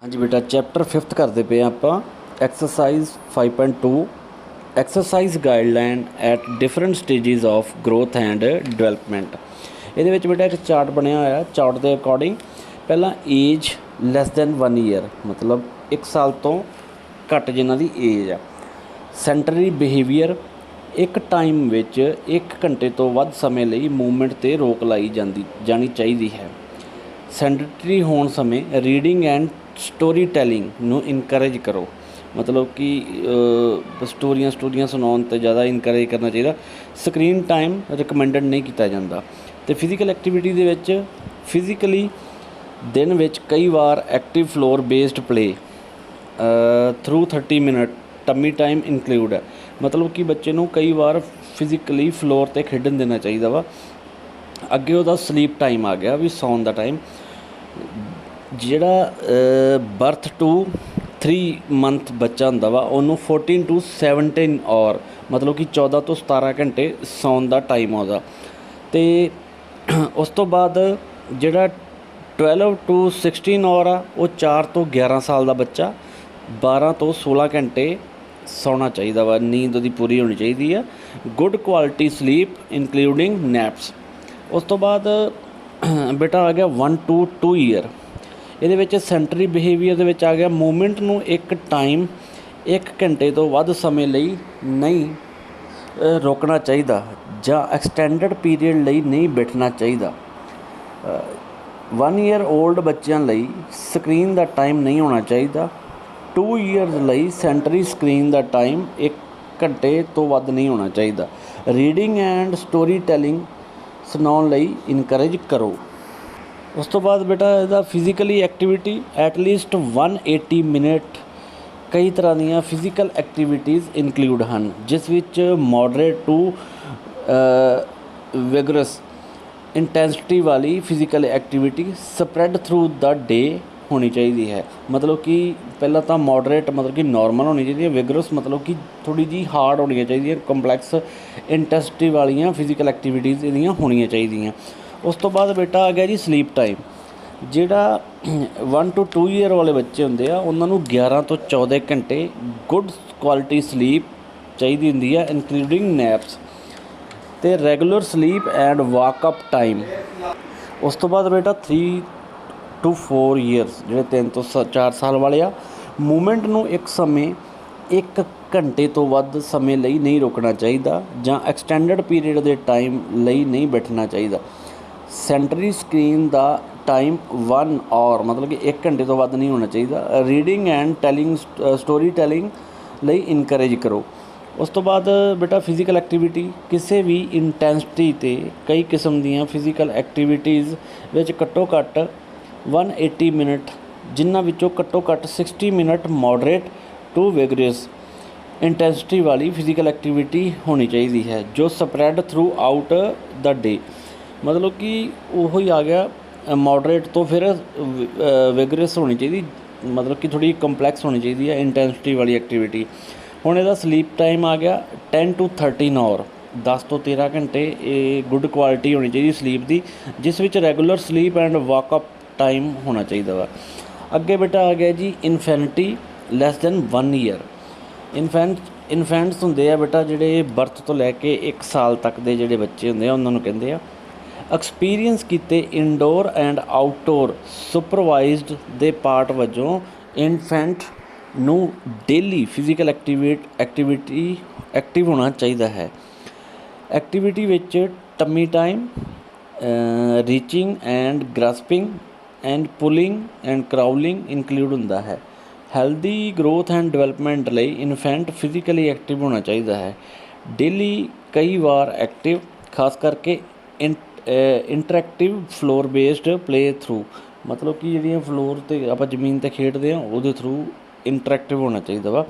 हाँ जी बेटा, chapter 5th करते पे ਆਪਾਂ exercise 5.2 exercise guideline at different stages of growth and development. ਇਹਦੇ ਵਿੱਚ ਬੇਟਾ ਇੱਕ ਚਾਰਟ ਬਣਿਆ ਹੋਇਆ। ਚਾਰਟ ਦੇ ਅਕੋਰਡਿੰਗ ਪਹਿਲਾਂ ਏਜ ਲੈਸ ਦੈਨ 1 ਈਅਰ, ਮਤਲਬ 1 ਸਾਲ ਤੋਂ ਘੱਟ ਜਿਨ੍ਹਾਂ ਦੀ ਏਜ ਆ। ਸੈਂਟਰੀ ਬਿਹੇਵੀਅਰ, ਇੱਕ ਟਾਈਮ ਵਿੱਚ 1 ਘੰਟੇ ਤੋਂ ਵੱਧ ਸਮੇਂ ਲਈ ਮੂਵਮੈਂਟ 'ਤੇ ਰੋਕ ਲਾਈ ਜਾਣੀ ਚਾਹੀਦੀ ਹੈ। ਸੈਂਟਰੀ ਹੋਣ ਸਮੇਂ ਰੀਡਿੰਗ ਐਂਡ ਸਟੋਰੀ ਟੈਲਿੰਗ ਨੂੰ ਇਨਕਰੇਜ ਕਰੋ, ਮਤਲਬ ਕਿ ਸਟੋਰੀਆਂ ਸੁਣਾਉਣ 'ਤੇ ਜ਼ਿਆਦਾ ਇਨਕਰੇਜ ਕਰਨਾ ਚਾਹੀਦਾ। ਸਕਰੀਨ ਟਾਈਮ ਰਿਕਮੈਂਡਡ ਨਹੀਂ ਕੀਤਾ ਜਾਂਦਾ। ਅਤੇ ਫਿਜ਼ੀਕਲ ਐਕਟੀਵਿਟੀ ਦੇ ਵਿੱਚ ਫਿਜ਼ੀਕਲੀ ਦਿਨ ਵਿੱਚ ਕਈ ਵਾਰ active floor based play through 30 minute tummy time include ਹੈ, ਮਤਲਬ ਕਿ ਬੱਚੇ ਨੂੰ ਕਈ ਵਾਰ ਫਿਜ਼ੀਕਲੀ ਫਲੋਰ 'ਤੇ ਖੇਡਣ ਦੇਣਾ ਚਾਹੀਦਾ ਵਾ। ਅੱਗੇ ਉਹਦਾ ਸਲੀਪ ਟਾਈਮ ਆ ਗਿਆ, ਵੀ ਸੌਣ ਦਾ ਟਾਈਮ। ਜਿਹੜਾ ਬਰਥ ਟੂ 3 ਮੰਥ ਬੱਚਾ ਹੁੰਦਾ ਵਾ ਉਹਨੂੰ 14 to 17 ਆਵਰ, ਮਤਲਬ ਕਿ 14 ਤੋਂ 17 ਘੰਟੇ ਸੌਣ ਦਾ ਟਾਈਮ ਆਉਂਦਾ। ਅਤੇ ਉਸ ਤੋਂ ਬਾਅਦ ਜਿਹੜਾ 12 to 16 ਆਵਰ ਆ ਉਹ 4 ਤੋਂ 11 ਸਾਲ ਦਾ ਬੱਚਾ 12 ਤੋਂ 16 ਘੰਟੇ ਸੌਣਾ ਚਾਹੀਦਾ ਵਾ, ਨੀਂਦ ਉਹਦੀ ਪੂਰੀ ਹੋਣੀ ਚਾਹੀਦੀ ਆ। Good quality sleep including naps. ਉਸ ਤੋਂ ਬਾਅਦ ਬੇਟਾ ਆ ਗਿਆ 1 to 2 ਈਅਰ। ਇਹਦੇ ਵਿੱਚ ਸੈਂਟਰੀ ਬਿਹੇਵੀਅਰ ਦੇ ਵਿੱਚ ਆ ਗਿਆ ਮੂਵਮੈਂਟ ਨੂੰ ਇੱਕ ਟਾਈਮ 1 ਘੰਟੇ ਤੋਂ ਵੱਧ ਸਮੇਂ ਲਈ ਨਹੀਂ ਰੋਕਣਾ ਚਾਹੀਦਾ ਜਾਂ ਐਕਸਟੈਂਡਡ ਪੀਰੀਅਡ ਲਈ ਨਹੀਂ ਬੈਠਣਾ ਚਾਹੀਦਾ। 1 ਈਅਰ ਓਲਡ ਬੱਚਿਆਂ ਲਈ ਸਕਰੀਨ ਦਾ ਟਾਈਮ ਨਹੀਂ ਹੋਣਾ ਚਾਹੀਦਾ। 2 ਈਅਰਸ ਲਈ ਸੈਂਟਰੀ ਸਕਰੀਨ ਦਾ ਟਾਈਮ 1 ਘੰਟੇ ਤੋਂ ਵੱਧ ਨਹੀਂ ਹੋਣਾ ਚਾਹੀਦਾ। ਰੀਡਿੰਗ ਐਂਡ ਸਟੋਰੀ ਟੈਲਿੰਗ ਸੁਣਾਉਣ ਲਈ ਇਨਕਰੇਜ ਕਰੋ। ਉਸ ਤੋਂ ਬਾਅਦ ਬੇਟਾ ਇਹਦਾ ਫਿਜ਼ੀਕਲੀ ਐਕਟੀਵਿਟੀ ਐਟਲੀਸਟ 180 ਮਿੰਟ। ਕਈ ਤਰ੍ਹਾਂ ਦੀਆਂ ਫਿਜ਼ੀਕਲ ਐਕਟੀਵਿਟੀਜ਼ ਇਨਕਲੂਡ ਹਨ, ਜਿਸ ਵਿੱਚ ਮੋਡਰੇਟ ਟੂ ਵਿਗਰਸ ਇੰਟੈਂਸਿਟੀ ਵਾਲੀ ਫਿਜ਼ੀਕਲ ਐਕਟੀਵਿਟੀ ਸਪਰੈਡ ਥਰੂ ਦਾ ਡੇ ਹੋਣੀ ਚਾਹੀਦੀ ਹੈ। ਮਤਲਬ ਕਿ ਪਹਿਲਾਂ ਤਾਂ ਮੋਡਰੇਟ ਮਤਲਬ ਕਿ ਨੋਰਮਲ ਹੋਣੀ ਚਾਹੀਦੀ ਹੈ, ਵਿਗਰਸ ਮਤਲਬ ਕਿ ਥੋੜ੍ਹੀ ਜਿਹੀ ਹਾਰਡ ਹੋਣੀਆਂ ਚਾਹੀਦੀਆਂ, ਕੰਪਲੈਕਸ ਇੰਟੈਂਸਿਟੀ ਵਾਲੀਆਂ ਫਿਜ਼ੀਕਲ ਐਕਟੀਵਿਟੀਜ਼ ਇਹਦੀਆਂ ਹੋਣੀਆਂ ਚਾਹੀਦੀਆਂ। ਉਸ ਤੋਂ ਬਾਅਦ ਬੇਟਾ ਆ ਗਿਆ ਜੀ ਸਲੀਪ ਟਾਈਮ। ਜਿਹੜਾ 1 to 2 ਈਅਰ ਵਾਲੇ ਬੱਚੇ ਹੁੰਦੇ ਆ ਉਹਨਾਂ ਨੂੰ 11 ਤੋਂ 14 ਘੰਟੇ ਗੁੱਡ ਕੁਆਲਿਟੀ ਸਲੀਪ ਚਾਹੀਦੀ ਹੁੰਦੀ ਆ, ਇਨਕਲੂਡਿੰਗ ਨੈਪਸ। ਅਤੇ ਰੈਗੂਲਰ ਸਲੀਪ ਐਂਡ ਵਾਕਅਪ ਟਾਈਮ। ਉਸ ਤੋਂ ਬਾਅਦ ਬੇਟਾ 3 to 4 ਈਅਰਸ, ਜਿਹੜੇ 3 ਤੋਂ 4 ਸਾਲ ਵਾਲੇ ਆ, ਮੂਵਮੈਂਟ ਨੂੰ ਇੱਕ ਸਮੇਂ 1 ਘੰਟੇ ਤੋਂ ਵੱਧ ਸਮੇਂ ਲਈ ਨਹੀਂ ਰੋਕਣਾ ਚਾਹੀਦਾ ਜਾਂ ਐਕਸਟੈਂਡਡ ਪੀਰੀਅਡ ਦੇ ਟਾਈਮ ਲਈ ਨਹੀਂ ਬੈਠਣਾ ਚਾਹੀਦਾ। ਸੈਂਟਰੀ ਸਕਰੀਨ ਦਾ ਟਾਈਮ 1 ਆਵਰ, ਮਤਲਬ ਕਿ 1 ਘੰਟੇ ਤੋਂ ਵੱਧ ਨਹੀਂ ਹੋਣਾ ਚਾਹੀਦਾ। Reading and telling story telling ਲਈ ਇਨਕਰੇਜ ਕਰੋ। ਉਸ ਤੋਂ ਬਾਅਦ ਬੇਟਾ ਫਿਜ਼ੀਕਲ ਐਕਟੀਵਿਟੀ ਕਿਸੇ ਵੀ ਇੰਟੈਂਸਿਟੀ 'ਤੇ ਕਈ ਕਿਸਮ ਦੀਆਂ ਫਿਜ਼ੀਕਲ ਐਕਟੀਵਿਟੀਜ਼ ਵਿੱਚ ਘੱਟੋ ਘੱਟ 180 ਮਿੰਟ, ਜਿਨ੍ਹਾਂ ਵਿੱਚੋਂ ਘੱਟੋ ਘੱਟ 60 minute moderate to vigorous intensity ਵਾਲੀ ਫਿਜ਼ੀਕਲ ਐਕਟੀਵਿਟੀ ਹੋਣੀ ਚਾਹੀਦੀ ਹੈ, ਜੋ spread throughout the day. ਮਤਲਬ ਕਿ ਉਹੀ ਆ ਗਿਆ ਮੋਡਰੇਟ ਤੋਂ ਫਿਰ ਵਿਗਰਸ ਹੋਣੀ ਚਾਹੀਦੀ, ਮਤਲਬ ਕਿ ਥੋੜ੍ਹੀ ਕੰਪਲੈਕਸ ਹੋਣੀ ਚਾਹੀਦੀ ਹੈ ਇੰਟੈਂਸਿਟੀ ਵਾਲੀ ਐਕਟੀਵਿਟੀ। ਹੁਣ ਇਹਦਾ ਸਲੀਪ ਟਾਈਮ ਆ ਗਿਆ 10 to 13 ਆਵਰ, 10 ਤੋਂ 13 ਘੰਟੇ ਇਹ ਗੁੱਡ ਕੁਆਲਿਟੀ ਹੋਣੀ ਚਾਹੀਦੀ ਸਲੀਪ ਦੀ, ਜਿਸ ਵਿੱਚ ਰੈਗੂਲਰ ਸਲੀਪ ਐਂਡ ਵਾਕਅਪ ਟਾਈਮ ਹੋਣਾ ਚਾਹੀਦਾ ਵਾ। ਅੱਗੇ ਬੇਟਾ ਆ ਗਿਆ ਜੀ ਇਨਫੈਨਿਟੀ ਲੈਸ ਦੈਨ 1 ਈਅਰ। ਇਨਫੈਂਟਸ ਹੁੰਦੇ ਆ ਬੇਟਾ ਜਿਹੜੇ ਬਰਥ ਤੋਂ ਲੈ ਕੇ 1 ਸਾਲ ਤੱਕ ਦੇ ਜਿਹੜੇ ਬੱਚੇ ਹੁੰਦੇ ਆ ਉਹਨਾਂ ਨੂੰ ਕਹਿੰਦੇ ਆ। ਐਕਸਪੀਰੀਅੰਸ ਕੀਤੇ ਇਨਡੋਰ ਐਂਡ ਆਊਟਡੋਰ ਸੁਪਰਵਾਈਜ਼ਡ ਦੇ ਪਾਰਟ ਵਜੋਂ ਇਨਫੈਂਟ ਨੂੰ ਡੇਲੀ ਫਿਜ਼ੀਕਲ ਐਕਟਿਵ ਹੋਣਾ ਚਾਹੀਦਾ ਹੈ। ਐਕਟੀਵਿਟੀ ਵਿੱਚ tummy time, reaching and grasping and pulling and crawling include ਹੁੰਦਾ ਹੈ। ਹੈਲਦੀ ਗਰੋਥ ਐਂਡ ਡਿਵੈਲਪਮੈਂਟ ਲਈ ਇਨਫੈਂਟ ਫਿਜ਼ੀਕਲੀ ਐਕਟਿਵ ਹੋਣਾ ਚਾਹੀਦਾ ਹੈ। ਡੇਲੀ ਕਈ ਵਾਰ ਐਕਟਿਵ, ਖਾਸ ਕਰਕੇ interactive floor based play through, ਮਤਲਬ ਕਿ ਜਿਹੜੀਆਂ ਫਲੋਰ 'ਤੇ ਆਪਾਂ ਜ਼ਮੀਨ 'ਤੇ ਖੇਡਦੇ ਹਾਂ ਉਹਦੇ ਥਰੂ ਇੰਟਰੈਕਟਿਵ ਹੋਣਾ ਚਾਹੀਦਾ ਵਾ।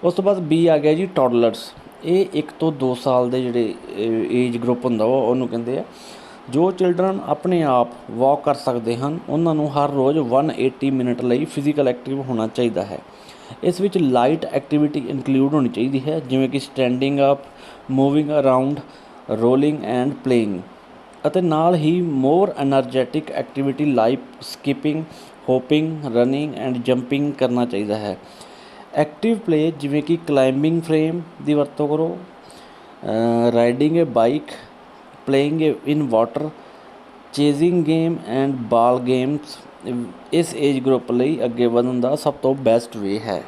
ਉਸ ਤੋਂ ਬਾਅਦ ਬੀ ਆ ਗਿਆ ਜੀ ਟੋਡਲਰਸ। ਇਹ 1 ਤੋਂ 2 ਸਾਲ ਦੇ ਜਿਹੜੇ ਏਜ ਗਰੁੱਪ ਹੁੰਦਾ ਵਾ ਉਹਨੂੰ ਕਹਿੰਦੇ ਆ। ਜੋ ਚਿਲਡਰਨ ਆਪਣੇ ਆਪ ਵਾਕ ਕਰ ਸਕਦੇ ਹਨ ਉਹਨਾਂ ਨੂੰ ਹਰ ਰੋਜ਼ 180 ਮਿੰਟ ਲਈ ਫਿਜ਼ੀਕਲ ਐਕਟਿਵ ਹੋਣਾ ਚਾਹੀਦਾ ਹੈ। ਇਸ ਵਿੱਚ ਲਾਈਟ ਐਕਟੀਵਿਟੀ ਇਨਕਲੂਡ ਹੋਣੀ ਚਾਹੀਦੀ ਹੈ, ਜਿਵੇਂ ਕਿ standing up, moving around, rolling and playing. ਅਤੇ ਨਾਲ ਹੀ more energetic activity like skipping, hopping, running and jumping ਕਰਨਾ ਚਾਹੀਦਾ ਹੈ। ਐਕਟਿਵ ਪਲੇ ਜਿਵੇਂ ਕਿ ਕਲਾਈਮਿੰਗ ਫਰੇਮ ਦੀ ਵਰਤੋਂ ਕਰੋ, riding a bike, playing in water, chasing game and ball games ਇਸ ਏਜ ਗਰੁੱਪ ਲਈ ਅੱਗੇ ਵਧਣ ਦਾ ਸਭ ਤੋਂ ਬੈਸਟ ਵੇ ਹੈ।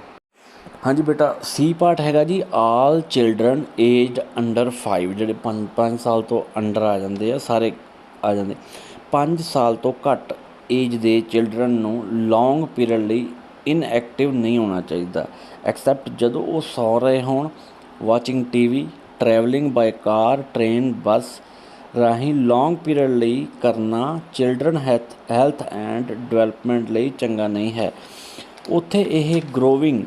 ਹਾਂਜੀ ਬੇਟਾ, ਸੀ ਪਾਰਟ ਹੈਗਾ ਜੀ ਆਲ ਚਿਲਡਰਨ ਏਜਡ ਅੰਡਰ 5, ਜਿਹੜੇ 5 ਸਾਲ ਤੋਂ ਅੰਡਰ ਆ ਜਾਂਦੇ ਆ, ਸਾਰੇ ਆ ਜਾਂਦੇ। 5 ਸਾਲ ਤੋਂ ਘੱਟ ਏਜ ਦੇ ਚਿਲਡਰਨ ਨੂੰ ਲੌਂਗ ਪੀਰੀਅਡ ਲਈ ਇਨਐਕਟਿਵ ਨਹੀਂ ਹੋਣਾ ਚਾਹੀਦਾ, ਐਕਸੈਪਟ ਜਦੋਂ ਉਹ ਸੌ ਰਹੇ ਹੋਣ, watching TV, travelling by car, train, bus ਰਾਹੀਂ ਲੌਂਗ ਪੀਰੀਅਡ ਲਈ ਕਰਨਾ ਚਿਲਡਰਨ ਹੈਲਥ ਐਂਡ ਡਿਵੈਲਪਮੈਂਟ ਲਈ ਚੰਗਾ ਨਹੀਂ ਹੈ। ਉੱਥੇ ਇਹ ਗਰੋਵਿੰਗ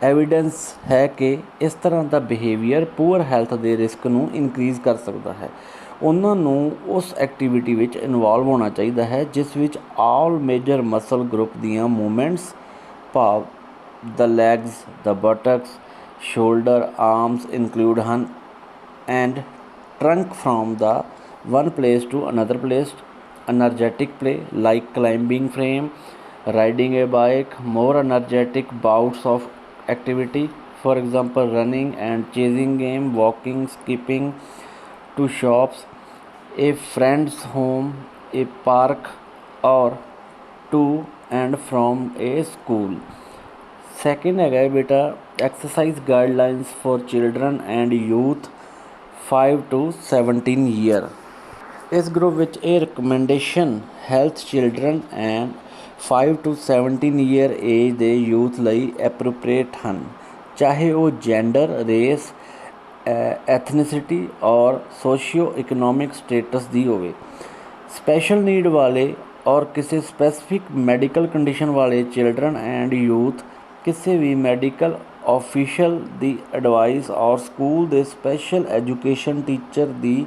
ਐਵੀਡੈਂਸ ਹੈ ਕਿ ਇਸ ਤਰ੍ਹਾਂ ਦਾ ਬਿਹੇਵੀਅਰ ਪੂਅਰ ਹੈਲਥ ਦੇ ਰਿਸਕ ਨੂੰ ਇਨਕਰੀਜ਼ ਕਰ ਸਕਦਾ ਹੈ। ਉਹਨਾਂ ਨੂੰ ਉਸ ਐਕਟੀਵਿਟੀ ਵਿੱਚ ਇਨਵੋਲਵ ਹੋਣਾ ਚਾਹੀਦਾ ਹੈ ਜਿਸ ਵਿੱਚ ਆਲ ਮੇਜਰ ਮਸਲ ਗਰੁੱਪ ਦੀਆਂ ਮੂਵਮੈਂਟਸ, ਭਾਵ ਦ ਲੈਗਸ, ਦ ਬਟਕਸ, ਸ਼ੋਲਡਰ, ਆਰਮਸ ਇਨਕਲੂਡ ਹਨ, and trunk from the one place to another place. Energetic play like climbing frame, riding a bike, more energetic bouts of activity, for example running and chasing game, walking, skipping to shops, a friend's home, a park, or to and from a school. Second ਹੈਗਾ ਬੇਟਾ exercise guidelines for children and youth 5 to 17 year. ਇਸ group ਵਿੱਚ ਇਹ recommendation health children and 5 to 17 year age ਦੇ youth ਲਈ appropriate ਹਨ, ਚਾਹੇ ਉਹ ਜੈਂਡਰ, ਰੇਸ, ਐਥਨੀਸਿਟੀ ਔਰ ਸੋਸ਼ੀਓ ਇਕਨੋਮਿਕ ਸਟੇਟਸ ਦੀ ਹੋਵੇ। ਸਪੈਸ਼ਲ ਨੀਡ ਵਾਲੇ ਔਰ ਕਿਸੇ ਸਪੈਸੀਫਿਕ ਮੈਡੀਕਲ ਕੰਡੀਸ਼ਨ ਵਾਲੇ ਚਿਲਡਰਨ ਐਂਡ ਯੂਥ ਕਿਸੇ ਵੀ ਮੈਡੀਕਲ ਆਫੀਸ਼ੀਅਲ ਦੀ ਐਡਵਾਈਸ ਔਰ ਸਕੂਲ ਦੇ ਸਪੈਸ਼ਲ ਐਜੂਕੇਸ਼ਨ ਟੀਚਰ ਦੀ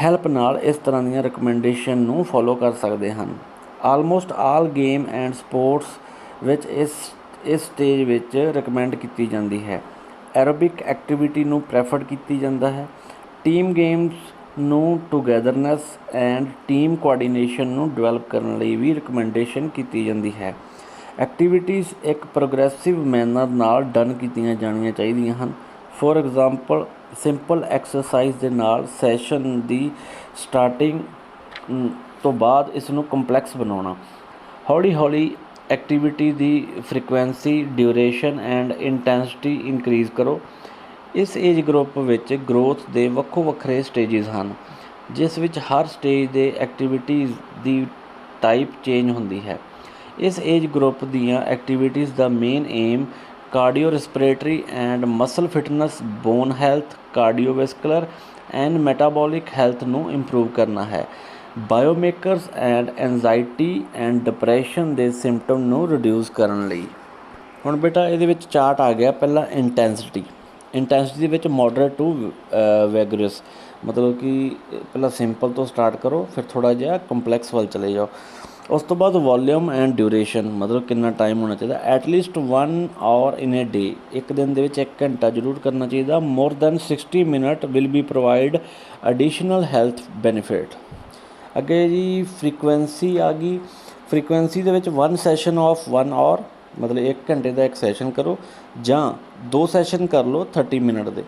ਹੈਲਪ ਨਾਲ ਇਸ ਤਰ੍ਹਾਂ ਦੀਆਂ ਰਿਕਮੈਂਡੇਸ਼ਨ ਨੂੰ ਫੋਲੋ ਕਰ ਸਕਦੇ ਹਨ। Almost all game and sports ਵਿੱਚ ਇਸ ਸਟੇਜ ਵਿੱਚ ਰਿਕਮੈਂਡ ਕੀਤੀ ਜਾਂਦੀ ਹੈ। ਐਰੋਬਿਕ ਐਕਟੀਵਿਟੀ ਨੂੰ ਪ੍ਰੈਫਰਡ ਕੀਤੀ ਜਾਂਦਾ ਹੈ। ਟੀਮ ਗੇਮਸ ਨੂੰ ਟੂਗੈਦਰਨੈਸ ਐਂਡ ਟੀਮ ਕੋਆਰਡੀਨੇਸ਼ਨ ਨੂੰ ਡਿਵੈਲਪ ਕਰਨ ਲਈ ਵੀ ਰਿਕਮੈਂਡੇਸ਼ਨ ਕੀਤੀ ਜਾਂਦੀ ਹੈ। ਐਕਟੀਵਿਟੀਜ਼ ਇੱਕ ਪ੍ਰੋਗਰੈਸਿਵ ਮੈਨਰ ਨਾਲ ਡਨ ਕੀਤੀਆਂ ਜਾਣੀਆਂ ਚਾਹੀਦੀਆਂ ਹਨ। ਫੋਰ ਐਗਜ਼ਾਮਪਲ ਸਿੰਪਲ ਐਕਸਰਸਾਈਜ਼ ਦੇ ਨਾਲ ਸੈਸ਼ਨ ਦੀ ਸਟਾਰਟਿੰਗ ਤੋਂ ਬਾਅਦ ਇਸ ਨੂੰ ਕੰਪਲੈਕਸ ਬਣਾਉਣਾ। ਹੌਲੀ ਹੌਲੀ activity the frequency, duration and intensity increase ਕਰੋ। ਇਸ ਏਜ ਗਰੁੱਪ ਵਿੱਚ ਗਰੋਥ ਦੇ ਵੱਖੋ ਵੱਖਰੇ ਸਟੇਜਿਸ ਹਨ, ਜਿਸ ਵਿੱਚ ਹਰ ਸਟੇਜ ਦੇ ਐਕਟੀਵਿਟੀਜ਼ ਦੀ ਟਾਈਪ ਚੇਂਜ ਹੁੰਦੀ ਹੈ। ਇਸ ਏਜ ਗਰੁੱਪ ਦੀਆਂ ਐਕਟੀਵਿਟੀਜ਼ ਦਾ main aim cardio respiratory and muscle fitness, bone health, cardiovascular and metabolic health ਨੂੰ ਇੰਪਰੂਵ ਕਰਨਾ ਹੈ। Biomarkers and anxiety and depression ਦੇ ਸਿੰਪਟਮ ਨੂੰ ਰਿਡਿਊਸ ਕਰਨ ਲਈ। ਹੁਣ ਬੇਟਾ ਇਹਦੇ ਵਿੱਚ ਚਾਰਟ ਆ ਗਿਆ। ਪਹਿਲਾਂ ਇੰਟੈਂਸਿਟੀ ਦੇ ਵਿੱਚ ਮੋਡਰੇਟ ਟੂ ਵੈਗਰਸ, ਮਤਲਬ ਕਿ ਪਹਿਲਾਂ ਸਿੰਪਲ ਤੋਂ ਸਟਾਰਟ ਕਰੋ, ਫਿਰ ਥੋੜ੍ਹਾ ਜਿਹਾ ਕੰਪਲੈਕਸ ਵੱਲ ਚਲੇ ਜਾਓ। ਉਸ ਤੋਂ ਬਾਅਦ ਵੋਲੀਅਮ ਐਂਡ ਡਿਊਰੇਸ਼ਨ, ਮਤਲਬ ਕਿੰਨਾ ਟਾਈਮ ਹੋਣਾ ਚਾਹੀਦਾ। ਐਟਲੀਸਟ 1 ਆਵਰ ਇਨ ਏ ਡੇ, ਇੱਕ ਦਿਨ ਦੇ ਵਿੱਚ 1 ਘੰਟਾ ਜ਼ਰੂਰ ਕਰਨਾ ਚਾਹੀਦਾ। More than 60 minute will be provide additional health benefit. ਅੱਗੇ ਜੀ ਫ੍ਰੀਕੁਐਂਸੀ ਆ ਗਈ। ਫ੍ਰੀਕੁਐਂਸੀ ਦੇ ਵਿੱਚ 1 ਸੈਸ਼ਨ ਆਫ 1 ਆਵਰ, ਮਤਲਬ 1 ਘੰਟੇ ਦਾ ਇੱਕ ਸੈਸ਼ਨ ਕਰੋ, ਜਾਂ 2 ਸੈਸ਼ਨ ਕਰ ਲਓ 30 ਮਿੰਟ ਦੇ।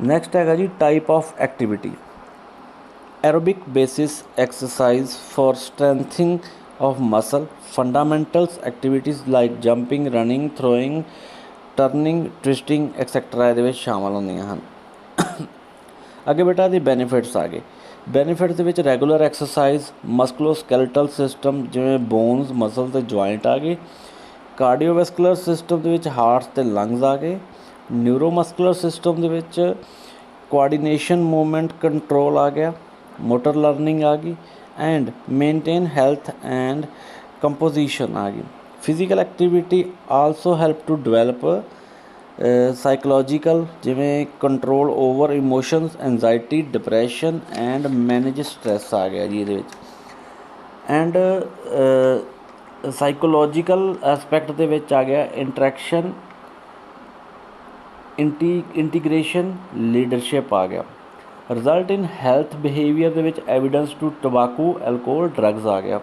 ਨੈਕਸਟ ਹੈਗਾ ਜੀ type of activity. Aerobic basis exercise for strengthening of muscle, fundamentals activities like jumping, running, throwing, turning, twisting etc. ਇਹਦੇ ਵਿੱਚ ਸ਼ਾਮਲ ਹੁੰਦੀਆਂ ਹਨ। ਅੱਗੇ ਬੇਟਾ ਇਹਦੇ ਬੈਨੀਫਿਟਸ ਆ ਗਏ। ਬੈਨੀਫਿਟਸ ਦੇ ਵਿੱਚ ਰੈਗੂਲਰ ਐਕਸਰਸਾਈਜ਼, ਮਸਕੂਲੋਸਕੈਲਟਲ ਸਿਸਟਮ ਜਿਵੇਂ ਬੋਨਸ, ਮਸਲ ਅਤੇ ਜੁਆਇੰਟ ਆ ਗਏ। ਕਾਰਡੀਓਵੈਸਕੂਲਰ ਸਿਸਟਮ ਦੇ ਵਿੱਚ ਹਾਰਟ ਅਤੇ ਲੰਗਸ ਆ ਗਏ। ਨਿਊਰੋਮਸਕੂਲਰ ਸਿਸਟਮ ਦੇ ਵਿੱਚ ਕੋਆਰਡੀਨੇਸ਼ਨ, ਮੂਵਮੈਂਟ ਕੰਟਰੋਲ ਆ ਗਿਆ। ਮੋਟਰ ਲਰਨਿੰਗ ਆ ਗਈ and maintain health and composition ਆ ਗਈ। Physical activity also help to develop psychological, ਜਿਵੇਂ control over emotions, anxiety, depression and manage stress ਆ ਗਿਆ ਜੀ ਇਹਦੇ ਵਿੱਚ। ਐਂਡ ਸਾਈਕੋਲੋਜੀਕਲ ਐਸਪੈਕਟ ਦੇ ਵਿੱਚ ਆ ਗਿਆ ਇੰਟਰੈਕਸ਼ਨ, ਇੰਟੀਗ੍ਰੇਸ਼ਨ, ਲੀਡਰਸ਼ਿਪ ਆ ਗਿਆ। ਰਿਜ਼ਲਟ ਇਨ ਹੈਲਥ ਬਿਹੇਵੀਅਰ ਦੇ ਵਿੱਚ evidence to tobacco, alcohol, drugs ਆ ਗਿਆ।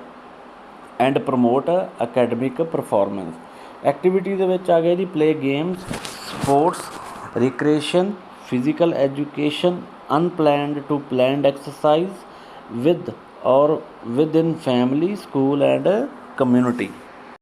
And promote academic performance. Activity ਦੇ ਵਿੱਚ ਆ ਗਿਆ ਜੀ play games, sports, recreation, physical education, unplanned to planned exercise with or within family, school and community.